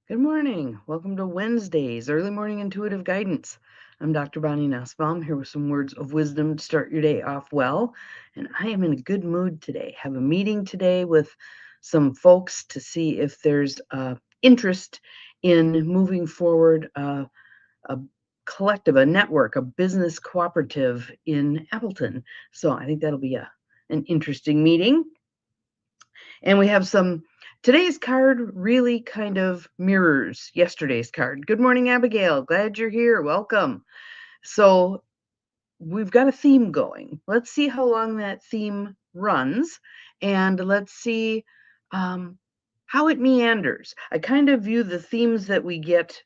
Good morning. Welcome to Wednesday's Early Morning Intuitive Guidance. I'm Dr. Bonnie Nussbaum here with some words of wisdom to start your day off well. And I am in a good mood today. Have a meeting today with some folks to see if there's interest in moving forward a collective, a network, a business cooperative in Appleton. So I think that'll be an interesting meeting. And we have today's card really kind of mirrors yesterday's card. Good morning, Abigail. Glad you're here. Welcome. So we've got a theme going. Let's see how long that theme runs, and let's see how it meanders. I kind of view the themes that we get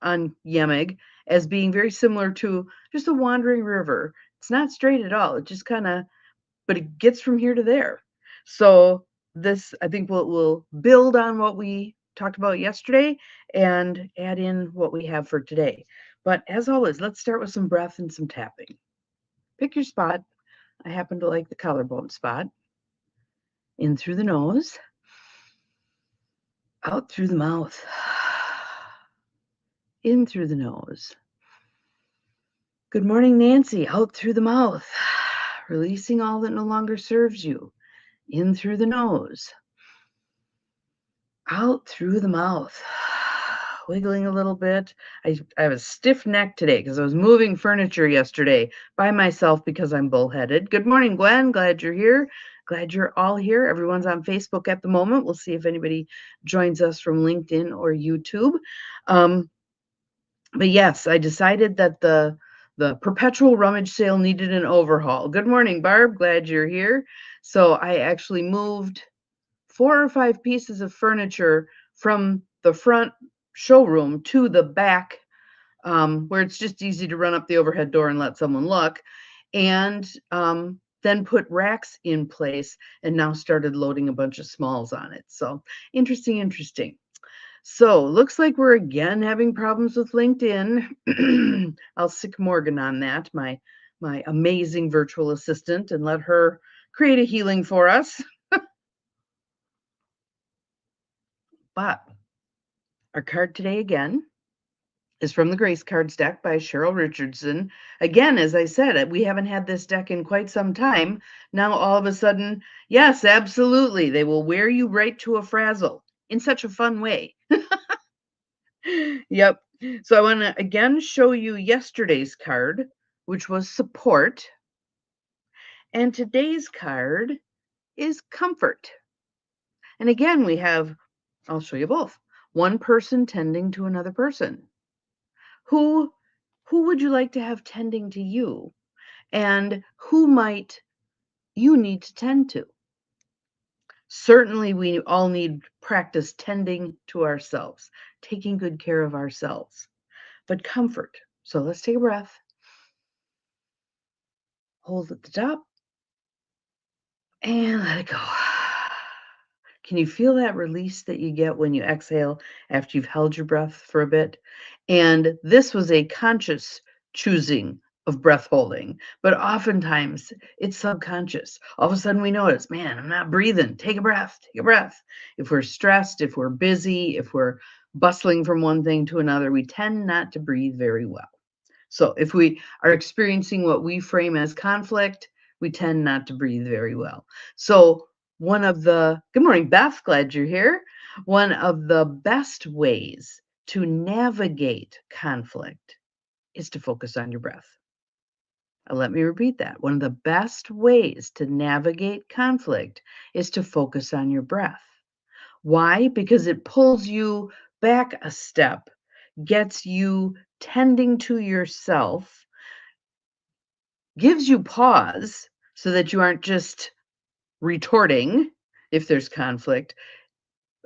on YEMIG as being very similar to just a wandering river. It's not straight at all. It just but it gets from here to there. So this, I think, will build on what we talked about yesterday and add in what we have for today. But as always, let's start with some breath and some tapping. Pick your spot. I happen to like the collarbone spot. In through the nose, out through the mouth. In through the nose. Good morning, Nancy. Out through the mouth. Releasing all that no longer serves you. In through the nose. Out through the mouth. Wiggling a little bit. I have a stiff neck today because I was moving furniture yesterday by myself because I'm bullheaded. Good morning, Gwen. Glad you're here. Glad you're all here. Everyone's on Facebook at the moment. We'll see if anybody joins us from LinkedIn or YouTube. But yes, I decided that the perpetual rummage sale needed an overhaul. Good morning, Barb. Glad you're here. So I actually moved 4 or 5 pieces of furniture from the front showroom to the back, where it's just easy to run up the overhead door and let someone look, and then put racks in place and now started loading a bunch of smalls on it. So interesting. So looks like we're again having problems with LinkedIn. I'll sick Morgan on that, my amazing virtual assistant, and let her create a healing for us. But our card today again is from the Grace Cards deck by Cheryl Richardson. Again, as I said, we haven't had this deck in quite some time. Now all of a sudden, yes, absolutely, they will wear you right to a frazzle in such a fun way. Yep. So I want to again show you yesterday's card, which was support. And today's card is comfort. And again, we have, I'll show you both, one person tending to another person. Who would you like to have tending to you? And who might you need to tend to? Certainly, we all need practice tending to ourselves, taking good care of ourselves. But comfort. So let's take a breath. Hold at the top and let it go. Can you feel that release that you get when you exhale after you've held your breath for a bit? And this was a conscious choosing of breath holding, but oftentimes it's subconscious. All of a sudden we notice, man, I'm not breathing. Take a breath, take a breath. If we're stressed, if we're busy, if we're bustling from one thing to another, we tend not to breathe very well. So if we are experiencing what we frame as conflict, we tend not to breathe very well. So good morning, Beth, glad you're here. One of the best ways to navigate conflict is to focus on your breath. Let me repeat that. One of the best ways to navigate conflict is to focus on your breath. Why? Because it pulls you back a step, gets you tending to yourself, gives you pause so that you aren't just retorting if there's conflict,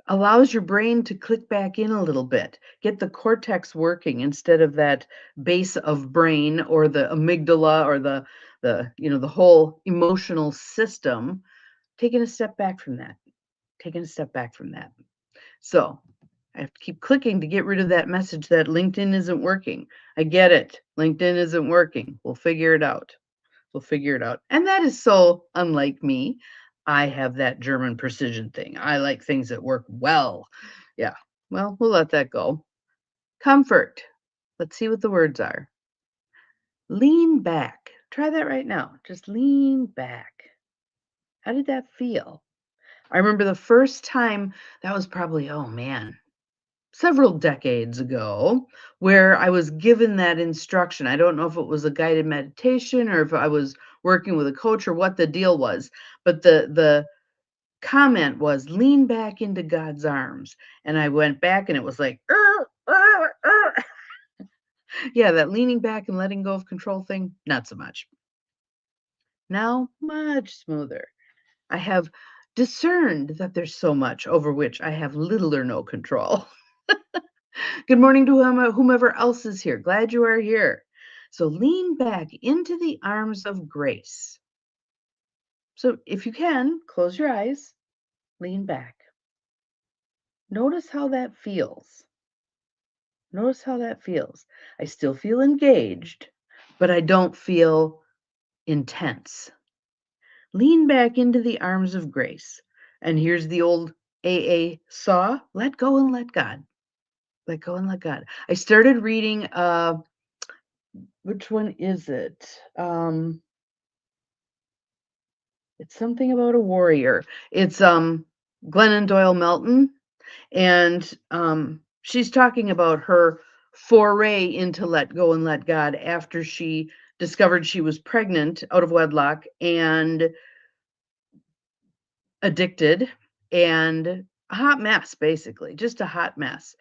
allows your brain to click back in a little bit, get the cortex working instead of that base of brain or the amygdala or the whole emotional system, taking a step back from that. So I have to keep clicking to get rid of that message that LinkedIn isn't working. I get it. LinkedIn isn't working. We'll figure it out. And that is so unlike me. I have that German precision thing. I like things that work well. Yeah. Well, we'll let that go. Comfort. Let's see what the words are. Lean back. Try that right now. Just lean back. How did that feel? I remember the first time, that was probably, oh man, several decades ago, where I was given that instruction. I don't know if it was a guided meditation or if I was working with a coach or what the deal was, but the comment was lean back into God's arms. And I went back and it was like, yeah, that leaning back and letting go of control thing, not so much. Now, much smoother. I have discerned that there's so much over which I have little or no control. Good morning to whomever else is here. Glad you are here. So lean back into the arms of grace. So if you can, close your eyes, lean back. Notice how that feels. Notice how that feels. I still feel engaged, but I don't feel intense. Lean back into the arms of grace. And here's the old AA saw, let go and let God. Let go and let God. I started reading, which one is it? It's something about a warrior. It's Glennon Doyle Melton, and she's talking about her foray into let go and let God after she discovered she was pregnant out of wedlock and addicted and a hot mess, basically, just a hot mess.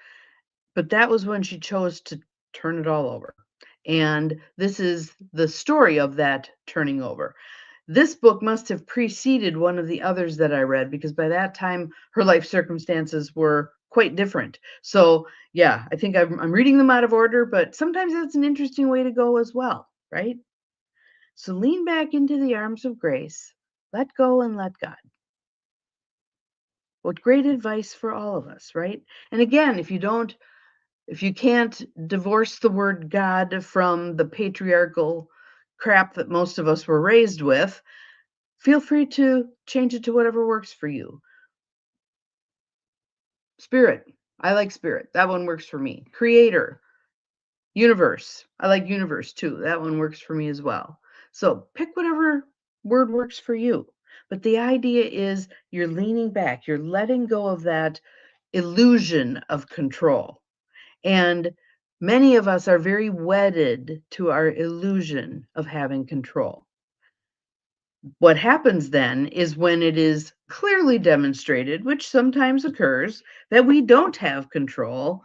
But that was when she chose to turn it all over. And this is the story of that turning over. This book must have preceded one of the others that I read because by that time her life circumstances were quite different. So, yeah, I think I'm reading them out of order, but sometimes that's an interesting way to go as well, right? So lean back into the arms of grace, let go and let God. What great advice for all of us, right? And again, if you can't divorce the word God from the patriarchal crap that most of us were raised with, feel free to change it to whatever works for you. Spirit. I like spirit. That one works for me. Creator. Universe. I like universe too. That one works for me as well. So pick whatever word works for you. But the idea is you're leaning back, you're letting go of that illusion of control. And many of us are very wedded to our illusion of having control. What happens then is when it is clearly demonstrated, which sometimes occurs, that we don't have control,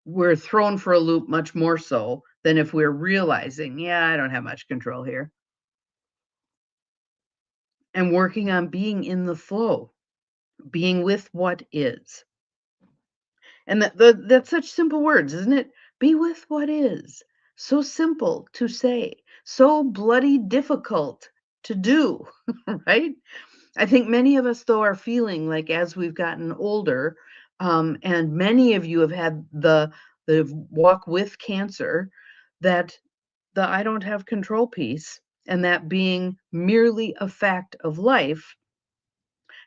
we're thrown for a loop much more so than if we're realizing, yeah, I don't have much control here, and working on being in the flow, being with what is. And that's such simple words, isn't it? Be with what is. So simple to say, so bloody difficult to do, right? I think many of us, though, are feeling like as we've gotten older, and many of you have had the walk with cancer, that the I don't have control piece and that being merely a fact of life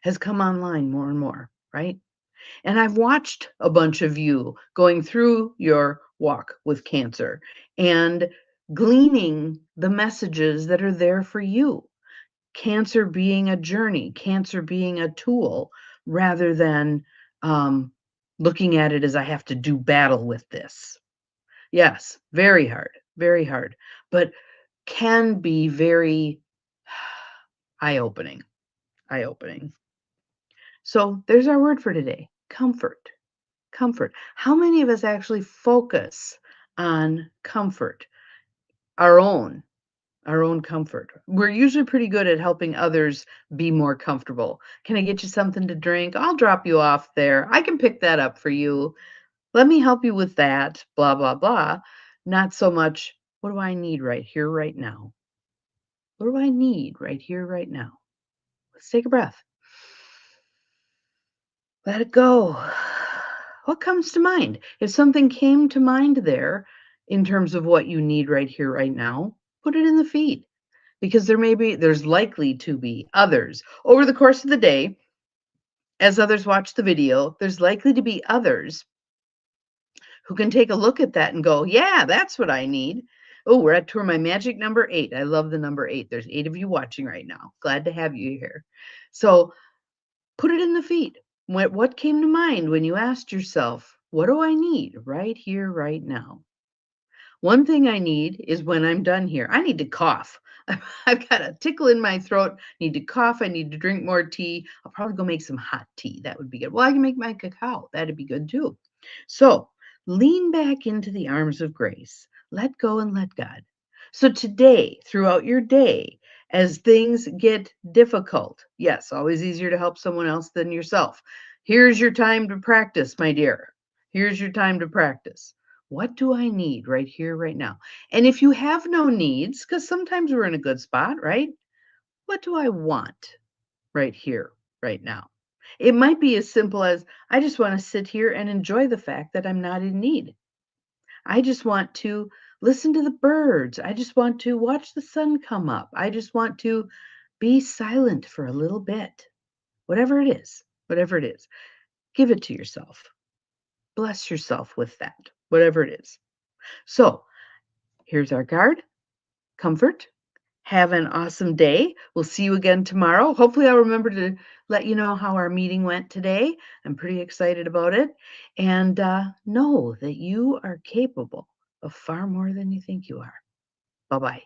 has come online more and more, right? And I've watched a bunch of you going through your walk with cancer and gleaning the messages that are there for you. Cancer being a journey, cancer being a tool, rather than looking at it as I have to do battle with this. Yes, very hard, but can be very eye-opening, eye-opening. So there's our word for today, comfort. Comfort. How many of us actually focus on comfort, our own, our own comfort? We're usually pretty good at helping others be more comfortable. Can I get you something to drink? I'll drop you off there. I can pick that up for you. Let me help you with that, blah, blah, blah. Not so much, what do I need right here, right now? What do I need right here, right now? Let's take a breath. Let it go. What comes to mind? If something came to mind there in terms of what you need right here, right now, put it in the feed because there's likely to be others over the course of the day As others watch the video, there's likely to be others who can take a look at that and go, yeah, that's what I need. Oh, we're at tour my magic number 8. I love the number 8. There's 8 of you watching right now. Glad to have you here. So put it in the feed. What came to mind when you asked yourself, what do I need right here, right now? One thing I need is when I'm done here, I need to cough. I've got a tickle in my throat, need to cough, I need to drink more tea. I'll probably go make some hot tea. That would be good. Well, I can make my cacao. That'd be good too. So lean back into the arms of grace. Let go and let God. So today, throughout your day, as things get difficult, yes, always easier to help someone else than yourself. Here's your time to practice, my dear. Here's your time to practice. What do I need right here, right now? And if you have no needs, because sometimes we're in a good spot, right? What do I want right here, right now? It might be as simple as I just want to sit here and enjoy the fact that I'm not in need. I just want to listen to the birds. I just want to watch the sun come up. I just want to be silent for a little bit. Whatever it is, give it to yourself. Bless yourself with that, whatever it is. So here's our card. Comfort. Have an awesome day. We'll see you again tomorrow. Hopefully, I'll remember to let you know how our meeting went today. I'm pretty excited about it. And know that you are capable of far more than you think you are. Bye bye.